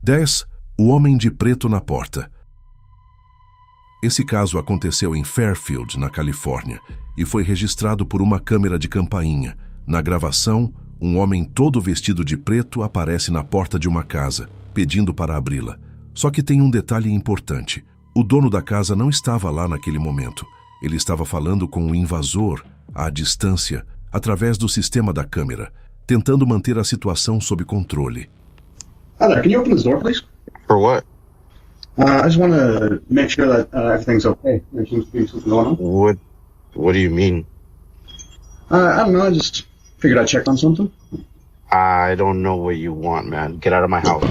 10. O homem de preto na porta. Esse caso aconteceu em Fairfield, na Califórnia, e foi registrado por uma câmera de campainha. Na gravação, um homem todo vestido de preto aparece na porta de uma casa, pedindo para abri-la. Só que tem um detalhe importante. O dono da casa não estava lá naquele momento. Ele estava falando com o invasor, à distância, através do sistema da câmera, tentando manter a situação sob controle. Hi there, can you open this door, please? For what? I just want to make sure that everything's okay. There seems to be something going on. What do you mean? I don't know, I just figured I'd check on something. I don't know what you want, man. Get out of my house.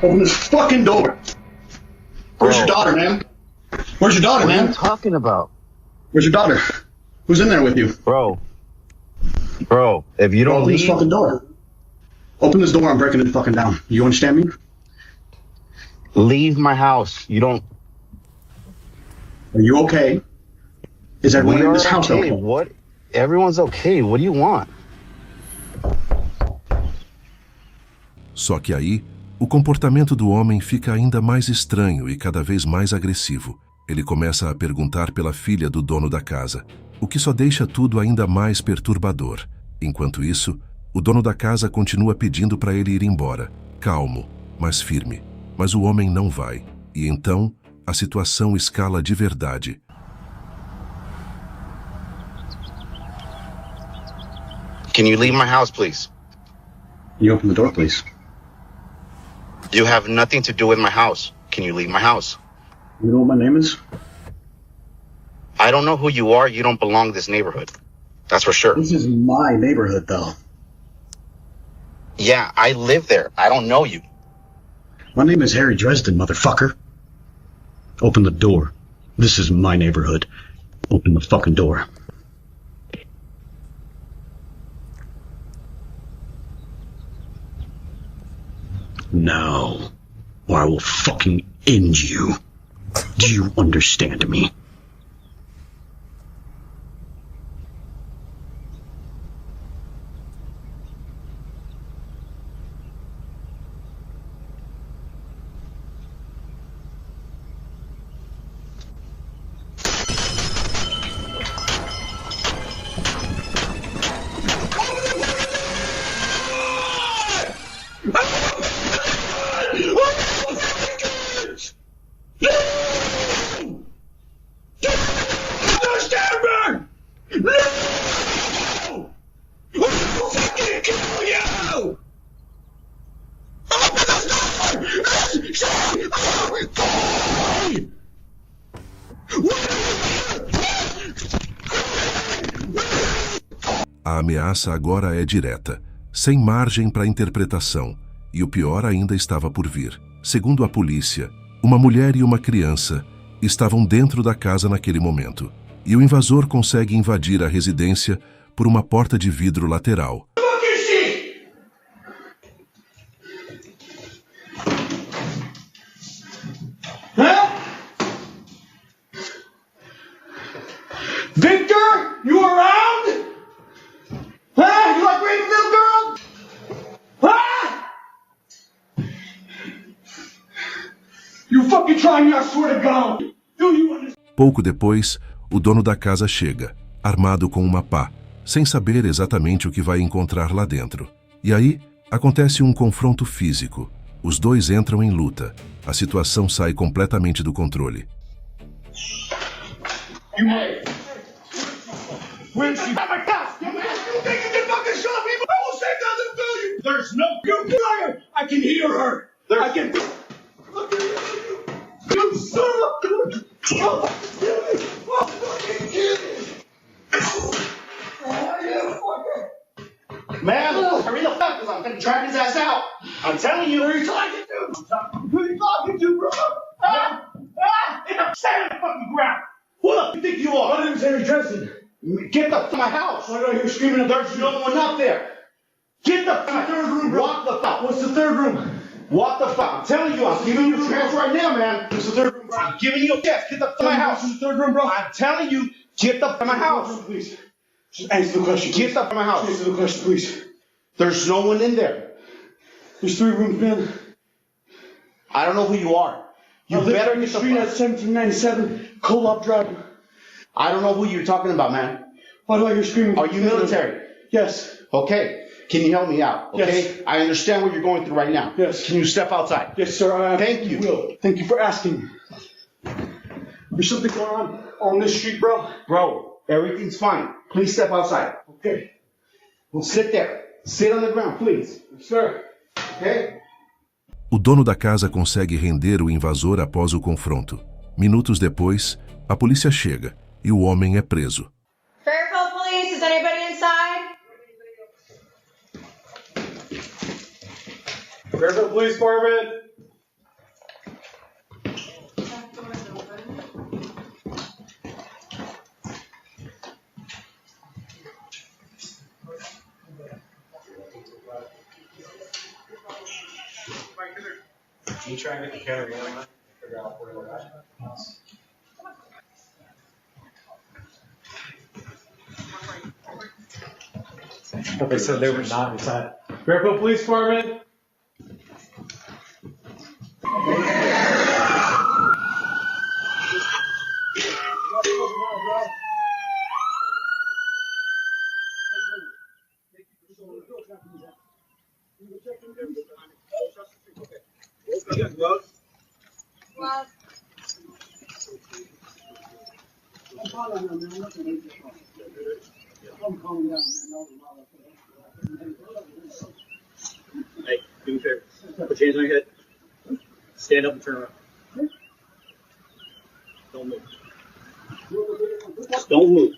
Open this fucking door! Where's your daughter, man? Where's your daughter, What are man? you talking about? Where's your daughter? Who's in there with you? Bro, if you don't Open leave... this fucking door. Open this door, I'm breaking it fucking down. You understand me? Leave my house. You don't... Are you okay? Is everyone in this house okay? What? Everyone's okay. What do you want? Só que aí, o comportamento do homem fica ainda mais estranho e cada vez mais agressivo. Ele começa a perguntar pela filha do dono da casa, o que só deixa tudo ainda mais perturbador. Enquanto isso, o dono da casa continua pedindo para ele ir embora, calmo, mas firme. Mas o homem não vai. E então, a situação escala de verdade. Can you leave my house, please? Can you open the door, please? You have nothing to do with my house. Can you leave my house? You know what my name is? I don't know who you are. You don't belong to this neighborhood. That's for sure. This is my neighborhood, though. Yeah, I live there. I don't know you. My name is Harry Dresden, motherfucker. Open the door. This is my neighborhood. Open the fucking door. Now, or I will fucking end you. Do you understand me? A ameaça agora é direta, sem margem para interpretação, e o pior ainda estava por vir. Segundo a polícia, uma mulher e uma criança estavam dentro da casa naquele momento, e o invasor consegue invadir a residência por uma porta de vidro lateral. Victor, you around? Huh? You like raping little girl? Huh? You fucking try me, I swear to God. Do you understand? Pouco depois, o dono da casa chega, armado com uma pá, sem saber exatamente o que vai encontrar lá dentro. E aí, acontece um confronto físico. Os dois entram em luta. A situação sai completamente do controle. Where's she? I'm a cop! You think you can fucking shove me? I will say nothing to you! There's no... You liar! I can hear her! I can... Look at you! You son of a... Oh, kill me! Oh, fucking kill me! Oh, you fucker! Man, hurry the fuck, because I'm gonna drag his ass out! I'm telling you, who are you talking to? Who are you talking to, bro? Stand on the fucking ground! Who the fuck do you think you are? My name's Harry Dresden. Get the f*** my house. Why do I hear screaming? There's no one up there. Get the f*** third room, bro. Walk the f***. What's the third room? Walk the f***. I'm telling you, I'm giving you a chance right now, man. What's the third room, bro? I'm giving you a chance. Get the f*** my house. What's the third room, bro? I'm telling you, get the f*** my house. Please. Just answer the question. Get the f*** my house. Answer the question, please. There's no one in there. There's 3 rooms, man. I don't know who you are. You I live better on the get the street at fuck. 1797 Co-op Drive. I don't know who you're talking about, man. Why do I hear screaming? Are you military? Yes. Okay. Can you help me out? Okay. Yes. I understand what you're going through right now. Yes. Can you step outside? Yes, sir. I Thank you. will. Thank you for asking. There's something going on this street, bro. Bro, everything's fine. Please step outside. Okay. Well, sit there. Sit on the ground, please. Yes, sir. Okay? O dono da casa consegue render o invasor após o confronto. Minutos depois, a polícia chega e o homem é preso. Fairfield Police, is anybody inside? Fairfield Police Department. You try and get the camera going, figure out where we're at. They said they were not inside. Fairfield Police Department. Hey, do me a favor. Put your hands on your head. Stand up and turn around. Don't move. Just don't move.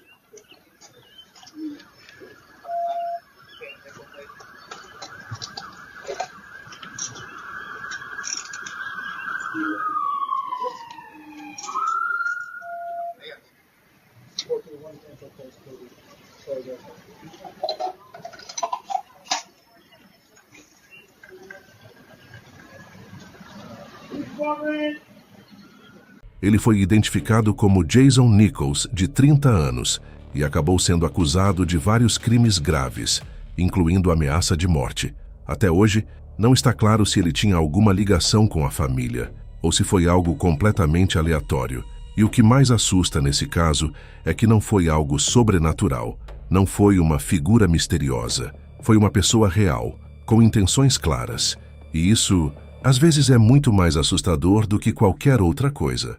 Ele foi identificado como Jason Nichols, de 30 anos, e acabou sendo acusado de vários crimes graves, incluindo ameaça de morte. Até hoje, não está claro se ele tinha alguma ligação com a família, ou se foi algo completamente aleatório. E o que mais assusta nesse caso é que não foi algo sobrenatural, não foi uma figura misteriosa, foi uma pessoa real, com intenções claras. E isso, às vezes, é muito mais assustador do que qualquer outra coisa.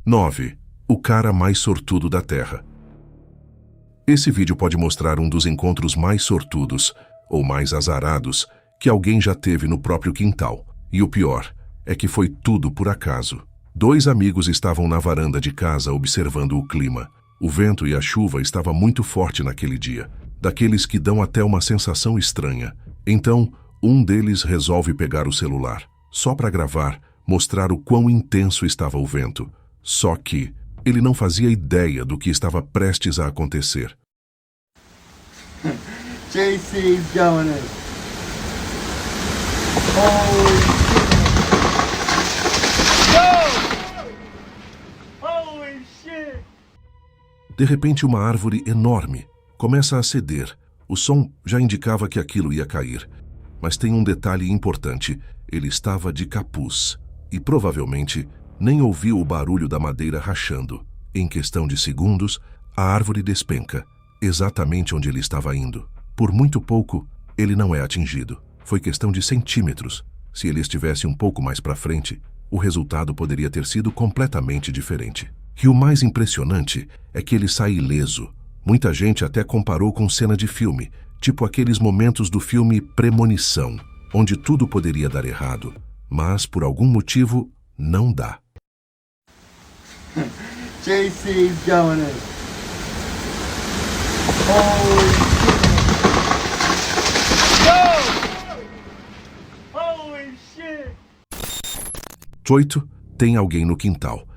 9. O cara mais sortudo da Terra. Esse vídeo pode mostrar um dos encontros mais sortudos, ou mais azarados, que alguém já teve no próprio quintal. E o pior é que foi tudo por acaso. 2 amigos estavam na varanda de casa observando o clima. O vento e a chuva estavam muito forte naquele dia, daqueles que dão até uma sensação estranha. Então, um deles resolve pegar o celular, só para gravar, mostrar o quão intenso estava o vento. Só que ele não fazia ideia do que estava prestes a acontecer. JC's going in. Holy shit! Holy shit! De repente, uma árvore enorme começa a ceder. O som já indicava que aquilo ia cair. Mas tem um detalhe importante. Ele estava de capuz e provavelmente nem ouviu o barulho da madeira rachando. Em questão de segundos, a árvore despenca, exatamente onde ele estava indo. Por muito pouco, ele não é atingido. Foi questão de centímetros. Se ele estivesse um pouco mais para frente, o resultado poderia ter sido completamente diferente. E o mais impressionante é que ele sai ileso. Muita gente até comparou com cena de filme, tipo aqueles momentos do filme Premonição, onde tudo poderia dar errado, mas por algum motivo não dá. JC's going in. Holy shit! Holy shit! 8. Tem alguém no quintal.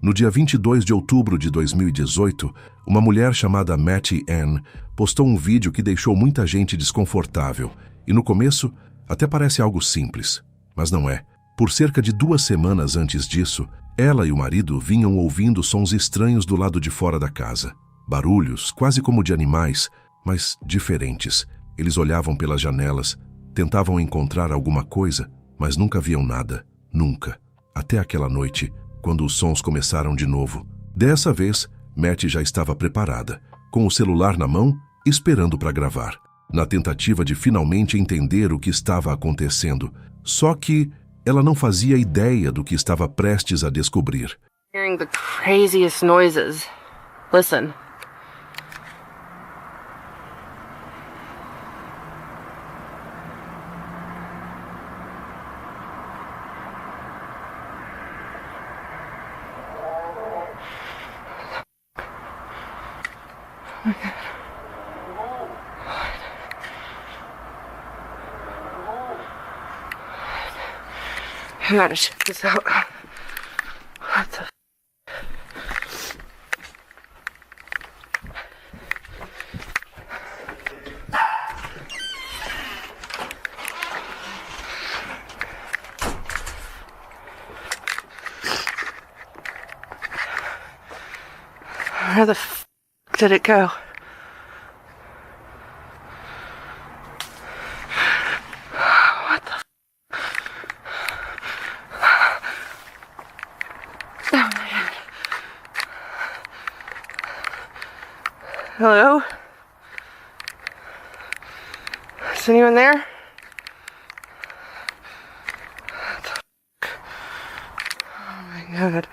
No dia 22 de outubro de 2018, uma mulher chamada Mattie Ann postou um vídeo que deixou muita gente desconfortável, e no começo até parece algo simples, mas não é. Por cerca de 2 semanas antes disso, ela e o marido vinham ouvindo sons estranhos do lado de fora da casa. Barulhos, quase como de animais, mas diferentes. Eles olhavam pelas janelas, Tentavam encontrar alguma coisa, mas nunca viam nada. Nunca. Até aquela noite, quando os sons começaram de novo. Dessa vez, Matt já estava preparada, com o celular na mão, esperando para gravar, na tentativa de finalmente entender o que estava acontecendo. Só que ela não fazia ideia do que estava prestes a descobrir. Hearing the craziest noises. Listen. I gotta check this out. What the? Where the f did it go? What the? Oh my God. Hello? Is anyone there? What the f? Oh my God.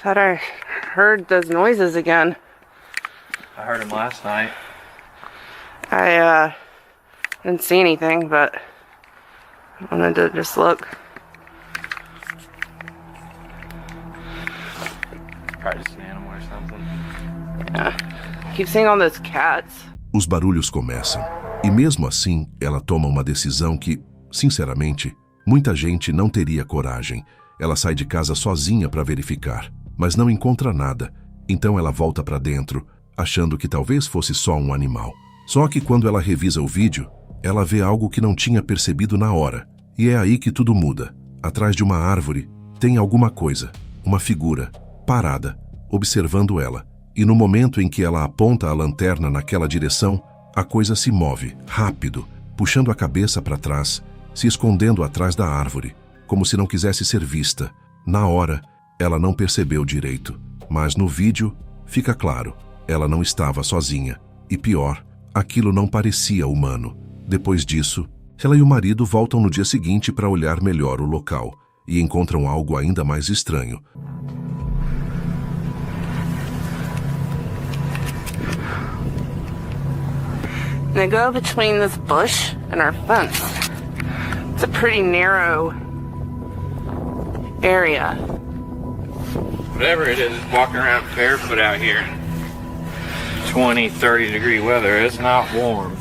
Thought I heard those noises again. I heard him last night. I didn't see anything, but I wanted to just look. Probably just an animal or something. Yeah. Keep seeing all those cats. Os barulhos começam, e mesmo assim ela toma uma decisão que, sinceramente, muita gente não teria coragem. Ela sai de casa sozinha para verificar, mas não encontra nada. Então ela volta para dentro, achando que talvez fosse só um animal. Só que quando ela revisa o vídeo, ela vê algo que não tinha percebido na hora. E é aí que tudo muda. Atrás de uma árvore, tem alguma coisa, uma figura, parada, observando ela. E no momento em que ela aponta a lanterna naquela direção, a coisa se move, rápido, puxando a cabeça para trás, se escondendo atrás da árvore, como se não quisesse ser vista. Na hora, ela não percebeu direito, mas no vídeo fica claro, ela não estava sozinha. E pior, aquilo não parecia humano. Depois disso, ela e o marido voltam no dia seguinte para olhar melhor o local e encontram algo ainda mais estranho. They go between this bush and our fence. It's a pretty narrow area. Whatever it is, walking around barefoot out here. 20, 30 degree weather. It's not warm.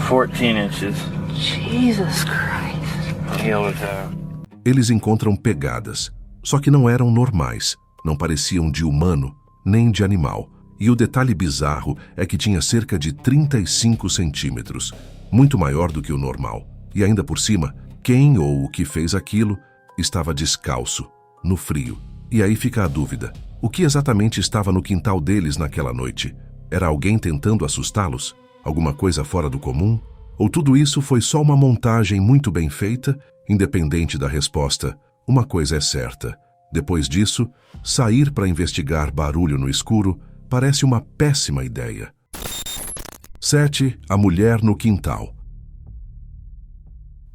"14 inches. Jesus Christ. Heel to toe." Eles encontram pegadas, só que não eram normais, não pareciam de humano, nem de animal. E o detalhe bizarro é que tinha cerca de 35 centímetros, muito maior do que o normal. E ainda por cima, quem ou o que fez aquilo estava descalço, no frio. E aí fica a dúvida, o que exatamente estava no quintal deles naquela noite? Era alguém tentando assustá-los? Alguma coisa fora do comum? Ou tudo isso foi só uma montagem muito bem feita? Independente da resposta, uma coisa é certa. Depois disso, sair para investigar barulho no escuro parece uma péssima ideia. 7. A mulher no quintal.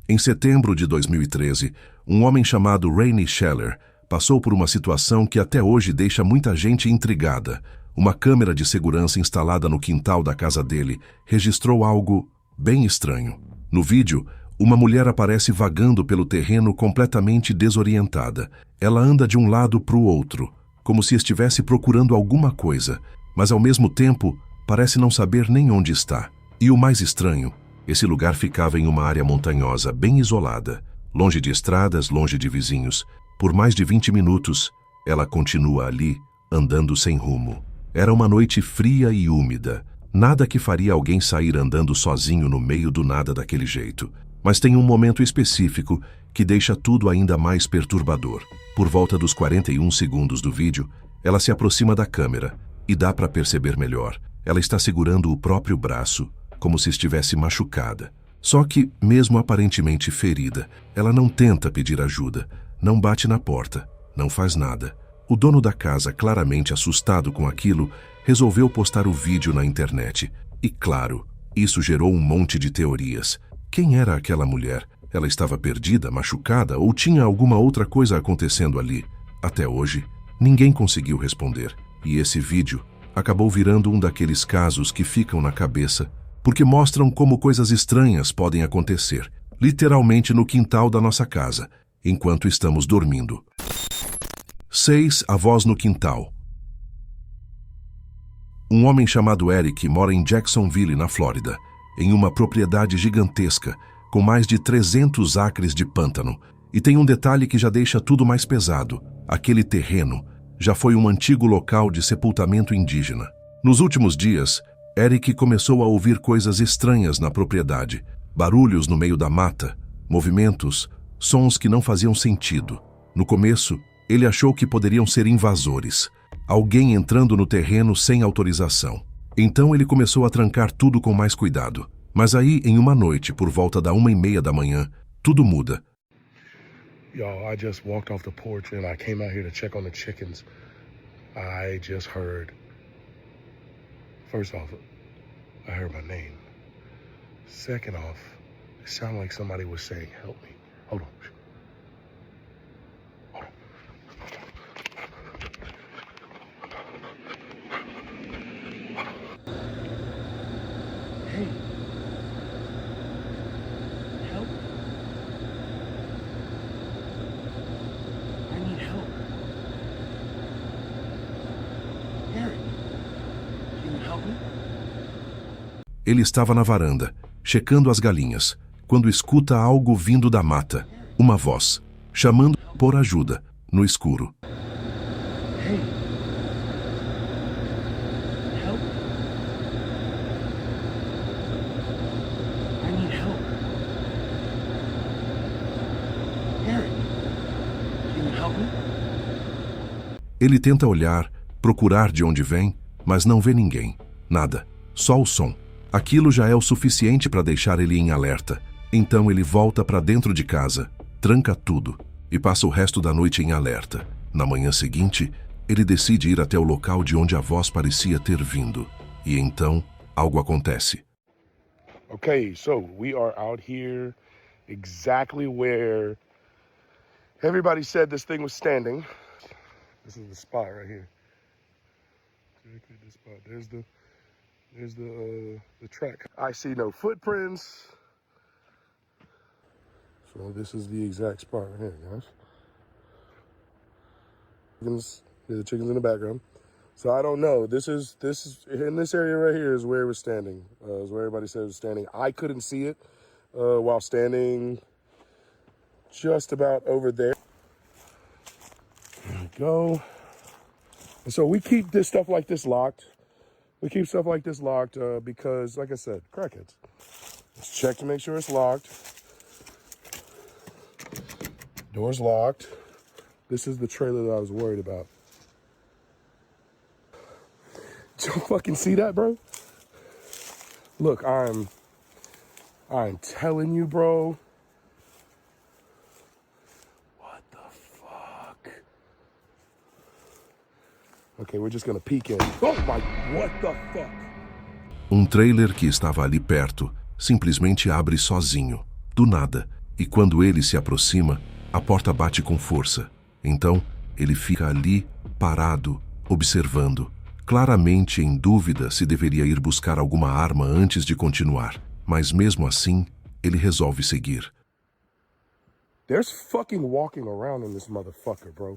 Em setembro de 2013, um homem chamado Rainey Scheller passou por uma situação que até hoje deixa muita gente intrigada. Uma câmera de segurança instalada no quintal da casa dele registrou algo bem estranho. No vídeo, uma mulher aparece vagando pelo terreno completamente desorientada. Ela anda de um lado para o outro, como se estivesse procurando alguma coisa, mas ao mesmo tempo parece não saber nem onde está. E o mais estranho, esse lugar ficava em uma área montanhosa, bem isolada, longe de estradas, longe de vizinhos. Por mais de 20 minutos, ela continua ali, andando sem rumo. Era uma noite fria e úmida. Nada que faria alguém sair andando sozinho no meio do nada daquele jeito. Mas tem um momento específico que deixa tudo ainda mais perturbador. Por volta dos 41 segundos do vídeo, ela se aproxima da câmera e dá para perceber melhor. Ela está segurando o próprio braço, como se estivesse machucada. Só que, mesmo aparentemente ferida, ela não tenta pedir ajuda, não bate na porta, não faz nada. O dono da casa, claramente assustado com aquilo, resolveu postar o vídeo na internet. E claro, isso gerou um monte de teorias. Quem era aquela mulher? Ela estava perdida, machucada ou tinha alguma outra coisa acontecendo ali? Até hoje, ninguém conseguiu responder. E esse vídeo acabou virando um daqueles casos que ficam na cabeça, porque mostram como coisas estranhas podem acontecer, literalmente no quintal da nossa casa, enquanto estamos dormindo. 6. A voz no quintal. Um homem chamado Eric mora em Jacksonville, na Flórida, em uma propriedade gigantesca, com mais de 300 acres de pântano. E tem um detalhe que já deixa tudo mais pesado. Aquele terreno já foi um antigo local de sepultamento indígena. Nos últimos dias, Eric começou a ouvir coisas estranhas na propriedade. Barulhos no meio da mata, movimentos, sons que não faziam sentido. No começo, ele achou que poderiam ser invasores, alguém entrando no terreno sem autorização. Então ele começou a trancar tudo com mais cuidado. Mas aí, em uma noite, por volta da 1:30 da manhã, tudo muda. Y'all, I just walked off the porch and I came out here to check on the chickens. I just heard, first off, I heard my name. Second off, it sounded like somebody was saying, help me. Hold on. Hey. Help. I need help. Eric, can you help me? Ele estava na varanda, checando as galinhas, quando escuta algo vindo da mata. Uma voz, chamando por ajuda, no escuro. Hey. Help. I need help. Eric, can you help me? Ele tenta olhar, procurar de onde vem, mas não vê ninguém. Nada, só o som. Aquilo já é o suficiente para deixar ele em alerta. Então ele volta para dentro de casa, tranca tudo e passa o resto da noite em alerta. Na manhã seguinte, ele decide ir até o local de onde a voz parecia ter vindo. E então, algo acontece. Okay, so we are out here exactly where everybody said this thing was standing. This is the spot right here. Exactly the spot. There's the track. I see no footprints. So this is the exact spot right here, guys. There's the chickens in the background. So I don't know. This is in this area right here is where it was standing. Is where everybody said it was standing. I couldn't see it while standing just about over there. There we go. And so we keep this stuff like this locked. We keep stuff like this locked because, like I said, crackheads. Let's check to make sure it's locked. Door's locked. This is the trailer that I was worried about. Did you fucking see that, bro? Look, I'm telling you, bro. What the fuck? Okay, we're just gonna peek in. Oh my, what the fuck? Trailer que estava ali perto simplesmente abre sozinho, do nada, e quando ele se aproxima, a porta bate com força. Então, ele fica ali, parado, observando, claramente em dúvida se deveria ir buscar alguma arma antes de continuar. Mas mesmo assim, ele resolve seguir. There's fucking walking around in this motherfucker, bro.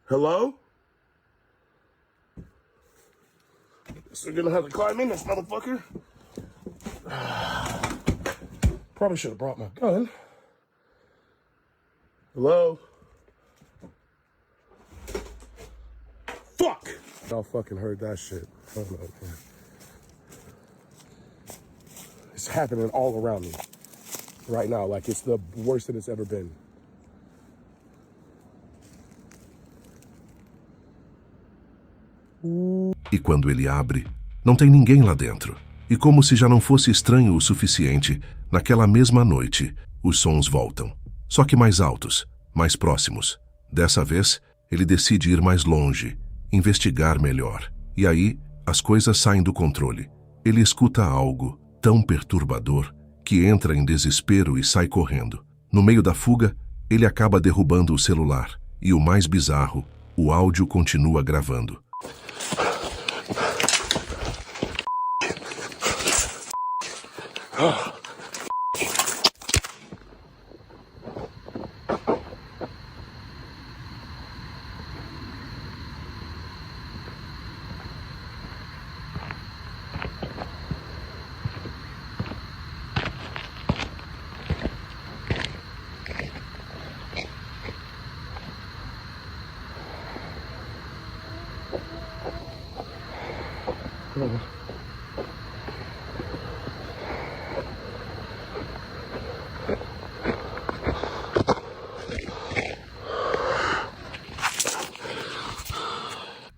Hello? Guess we're gonna have to climb in this motherfucker. Probably should have brought my gun. Hello? Fuck! Y'all fucking heard that shit. Hold on, man. It's happening all around me right now. Like, it's the worst that it's ever been. E quando ele abre, não tem ninguém lá dentro. E como se já não fosse estranho o suficiente, naquela mesma noite, os sons voltam. Só que mais altos, mais próximos. Dessa vez, ele decide ir mais longe, investigar melhor. E aí, as coisas saem do controle. Ele escuta algo tão perturbador que entra em desespero e sai correndo. No meio da fuga, ele acaba derrubando o celular. E o mais bizarro, o áudio continua gravando.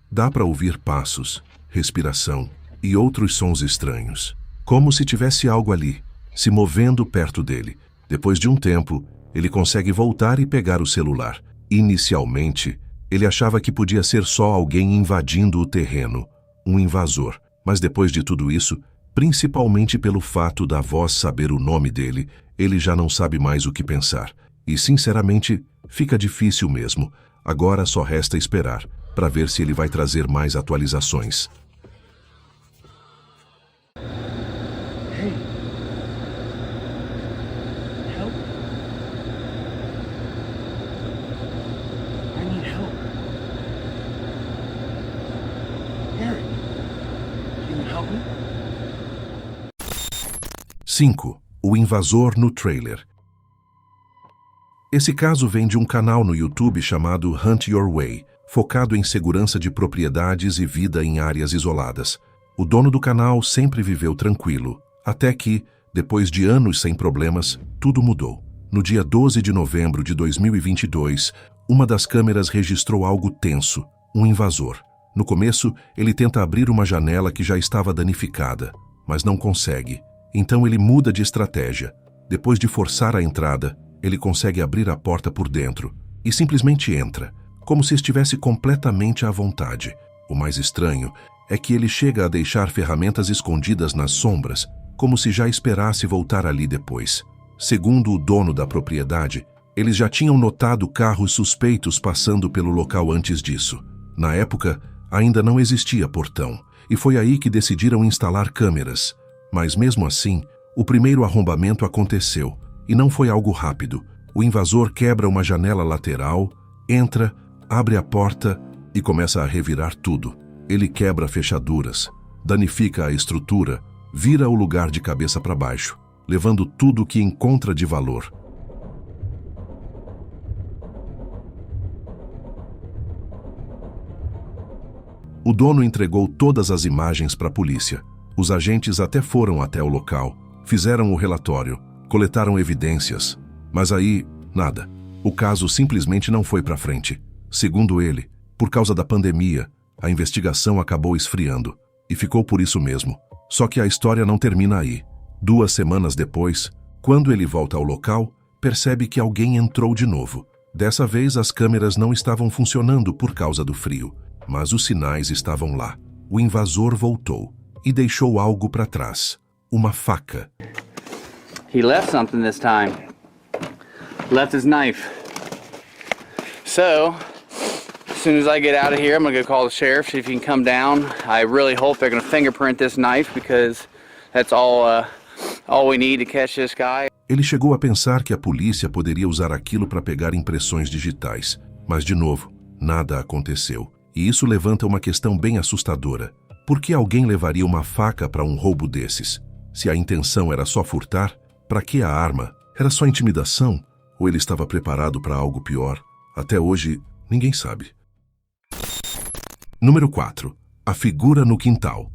Dá para ouvir passos, respiração e outros sons estranhos, como se tivesse algo ali, se movendo perto dele. Depois de um tempo, ele consegue voltar e pegar o celular. Inicialmente, ele achava que podia ser só alguém invadindo o terreno, um invasor. Mas depois de tudo isso, principalmente pelo fato da voz saber o nome dele, ele já não sabe mais o que pensar. E, sinceramente, fica difícil mesmo. Agora só resta esperar para ver se ele vai trazer mais atualizações. Hey. Help. I need help. Eric, can you help me? 5. O invasor no trailer. Esse caso vem de um canal no YouTube chamado Hunt Your Way, focado em segurança de propriedades e vida em áreas isoladas. O dono do canal sempre viveu tranquilo, até que, depois de anos sem problemas, tudo mudou. No dia 12 de novembro de 2022, uma das câmeras registrou algo tenso, um invasor. No começo, ele tenta abrir uma janela que já estava danificada, mas não consegue. Então ele muda de estratégia. Depois de forçar a entrada, ele consegue abrir a porta por dentro e simplesmente entra, como se estivesse completamente à vontade. O mais estranho é que ele chega a deixar ferramentas escondidas nas sombras, como se já esperasse voltar ali depois. Segundo o dono da propriedade, eles já tinham notado carros suspeitos passando pelo local antes disso. Na época, ainda não existia portão, e foi aí que decidiram instalar câmeras. Mas mesmo assim, o primeiro arrombamento aconteceu, e não foi algo rápido. O invasor quebra uma janela lateral, entra, abre a porta e começa a revirar tudo. Ele quebra fechaduras, danifica a estrutura, vira o lugar de cabeça para baixo, levando tudo o que encontra de valor. O dono entregou todas as imagens para a polícia. Os agentes até foram até o local, fizeram o relatório, coletaram evidências, mas aí, nada. O caso simplesmente não foi para frente. Segundo ele, por causa da pandemia, a investigação acabou esfriando, e ficou por isso mesmo. Só que a história não termina aí. 2 semanas depois, quando ele volta ao local, percebe que alguém entrou de novo. Dessa vez as câmeras não estavam funcionando por causa do frio, mas os sinais estavam lá. O invasor voltou e deixou algo para trás. Uma faca. He left something this time. Left his knife. So, as soon as I get out of here, I'm gonna go call the sheriff, see if he can come down. I really hope they're gonna fingerprint this knife, because that's all we need to catch this guy. Ele chegou a pensar que a polícia poderia usar aquilo para pegar impressões digitais, mas de novo, nada aconteceu. E isso levanta uma questão bem assustadora. Por que alguém levaria uma faca para um roubo desses? Se a intenção era só furtar, para que a arma? Era só intimidação? Ou ele estava preparado para algo pior? Até hoje, ninguém sabe. Número 4. A figura no quintal.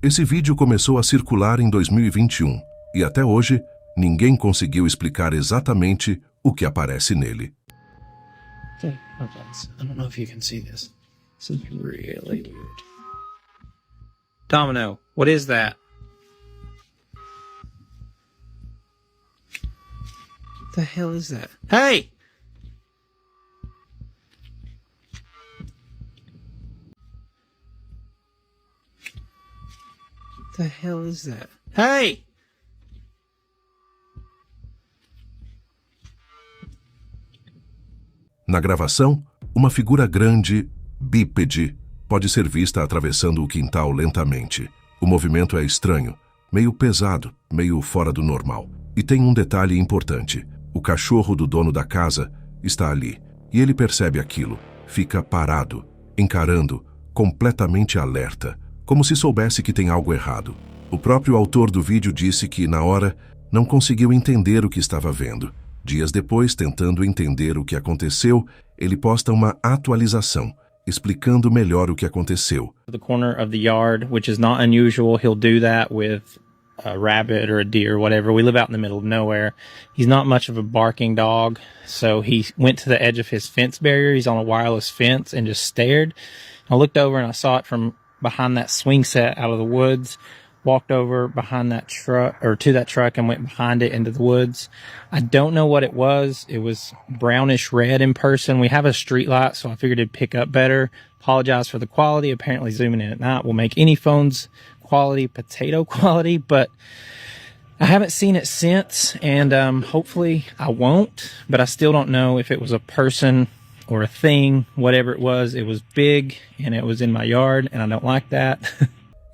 Esse vídeo começou a circular em 2021 e até hoje ninguém conseguiu explicar exatamente o que aparece nele. Okay, I don't know if you can see this. This is really weird. Domino, what is that? What the hell is that? Hey! What the hell is that? Hey! Na gravação, uma figura grande, bípede, pode ser vista atravessando o quintal lentamente. O movimento é estranho, meio pesado, meio fora do normal. E tem um detalhe importante. O cachorro do dono da casa está ali, e ele percebe aquilo. Fica parado, encarando, completamente alerta, como se soubesse que tem algo errado. O próprio autor do vídeo disse que, na hora, não conseguiu entender o que estava vendo. Dias depois, tentando entender o que aconteceu, ele posta uma atualização, explicando melhor o que aconteceu. The corner of the yard, which is not unusual. He'll do that with a rabbit or a deer or whatever. We live out in the middle of nowhere. He's not much of a barking dog, so he went to the edge of his fence barrier. He's on a wireless fence and just stared. I looked over and I saw it from behind that swing set out of the woods. Walked over behind that truck, or to that truck, and went behind it into the woods. I don't know what it was. It was brownish red in person. We have a street light, so I figured it'd pick up better. Apologize for the quality. Apparently zooming in at night will make any phone's quality potato quality, but I haven't seen it since, and hopefully I won't, but I still don't know if it was a person or a thing. Whatever it was big, and it was in my yard, and I don't like that.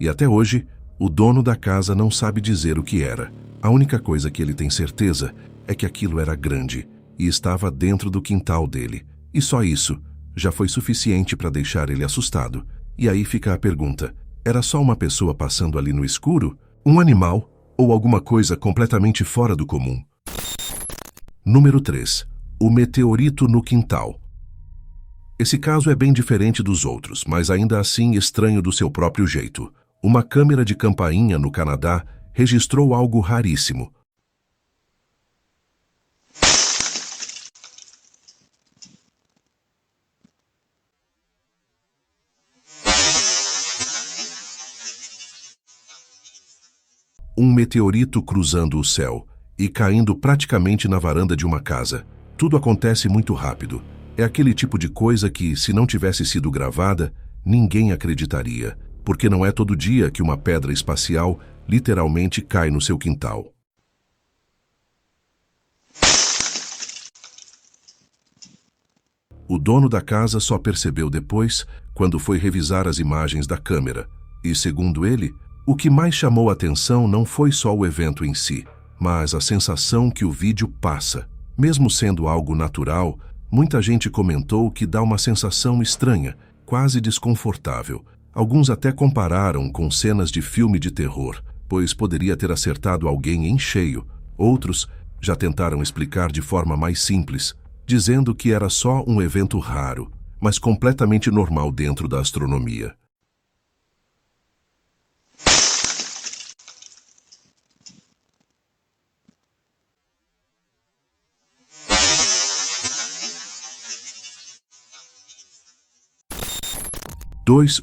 E até hoje, o dono da casa não sabe dizer o que era. A única coisa que ele tem certeza é que aquilo era grande e estava dentro do quintal dele. E só isso já foi suficiente para deixar ele assustado. E aí fica a pergunta: era só uma pessoa passando ali no escuro? Um animal? Ou alguma coisa completamente fora do comum? Número 3. O meteorito no quintal. Esse caso é bem diferente dos outros, mas ainda assim estranho do seu próprio jeito. Uma câmera de campainha no Canadá registrou algo raríssimo. Um meteorito cruzando o céu e caindo praticamente na varanda de uma casa. Tudo acontece muito rápido. É aquele tipo de coisa que, se não tivesse sido gravada, ninguém acreditaria. Porque não é todo dia que uma pedra espacial literalmente cai no seu quintal. O dono da casa só percebeu depois, quando foi revisar as imagens da câmera. E, segundo ele, o que mais chamou a atenção não foi só o evento em si, mas a sensação que o vídeo passa. Mesmo sendo algo natural, muita gente comentou que dá uma sensação estranha, quase desconfortável. Alguns até compararam com cenas de filme de terror, pois poderia ter acertado alguém em cheio. Outros já tentaram explicar de forma mais simples, dizendo que era só um evento raro, mas completamente normal dentro da astronomia.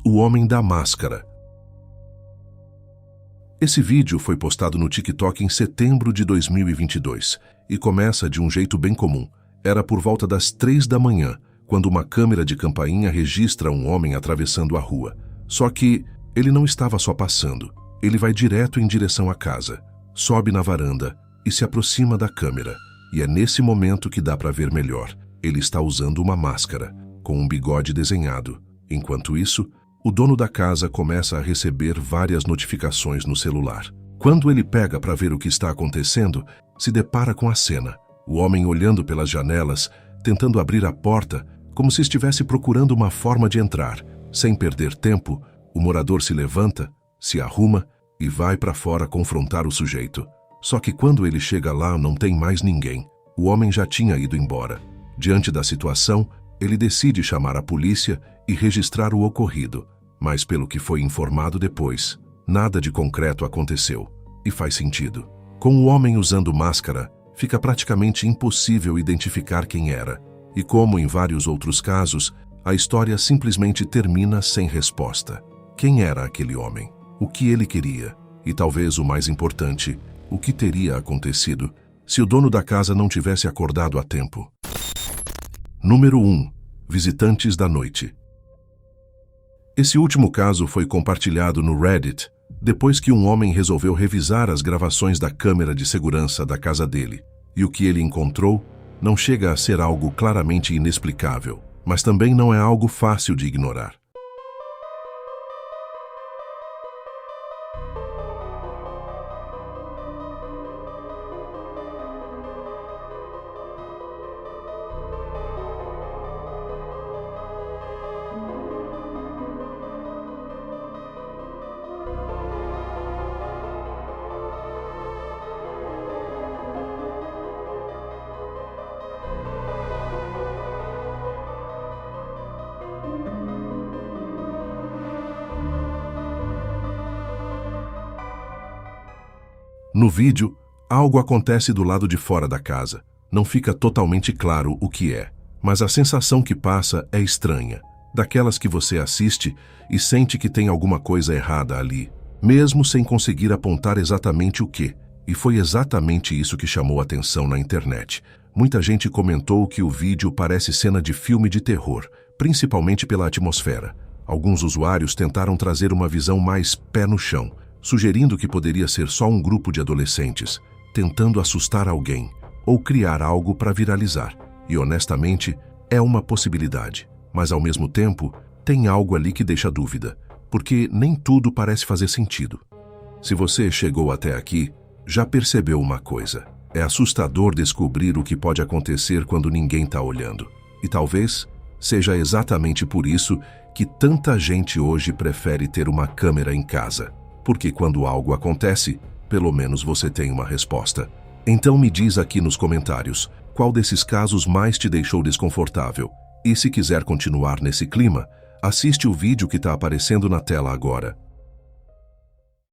O Homem da Máscara. Esse vídeo foi postado no TikTok em setembro de 2022 e começa de um jeito bem comum. Era por volta das 3 da manhã, quando uma câmera de campainha registra um homem atravessando a rua. Só que ele não estava só passando. Ele vai direto em direção à casa, sobe na varanda e se aproxima da câmera. E é nesse momento que dá para ver melhor. ele está usando uma máscara, com um bigode desenhado. Enquanto isso, o dono da casa começa a receber várias notificações no celular. Quando ele pega para ver o que está acontecendo, se depara com a cena. O homem olhando pelas janelas, tentando abrir a porta, como se estivesse procurando uma forma de entrar. Sem perder tempo, o morador se levanta, se arruma e vai para fora confrontar o sujeito. Só que quando ele chega lá, não tem mais ninguém. O homem já tinha ido embora. Diante da situação, ele decide chamar a polícia e registrar o ocorrido. Mas pelo que foi informado depois, nada de concreto aconteceu. E faz sentido. Com o homem usando máscara, fica praticamente impossível identificar quem era. E como em vários outros casos, a história simplesmente termina sem resposta. Quem era aquele homem? O que ele queria? E talvez o mais importante, o que teria acontecido se o dono da casa não tivesse acordado a tempo? Número 1. Visitantes da noite. Esse último caso foi compartilhado no Reddit depois que um homem resolveu revisar as gravações da câmera de segurança da casa dele. E o que ele encontrou não chega a ser algo claramente inexplicável, mas também não é algo fácil de ignorar. No vídeo, algo acontece do lado de fora da casa. Não fica totalmente claro o que é, mas a sensação que passa é estranha. Daquelas que você assiste e sente que tem alguma coisa errada ali, mesmo sem conseguir apontar exatamente o que. E foi exatamente isso que chamou atenção na internet. Muita gente comentou que o vídeo parece cena de filme de terror, principalmente pela atmosfera. Alguns usuários tentaram trazer uma visão mais pé no chão, sugerindo que poderia ser só um grupo de adolescentes, tentando assustar alguém, ou criar algo para viralizar. E honestamente, é uma possibilidade. Mas ao mesmo tempo, tem algo ali que deixa dúvida, porque nem tudo parece fazer sentido. Se você chegou até aqui, já percebeu uma coisa. É assustador descobrir o que pode acontecer quando ninguém está olhando. E talvez seja exatamente por isso que tanta gente hoje prefere ter uma câmera em casa. Porque quando algo acontece, pelo menos você tem uma resposta. Então me diz aqui nos comentários, qual desses casos mais te deixou desconfortável? E se quiser continuar nesse clima, assiste o vídeo que está aparecendo na tela agora.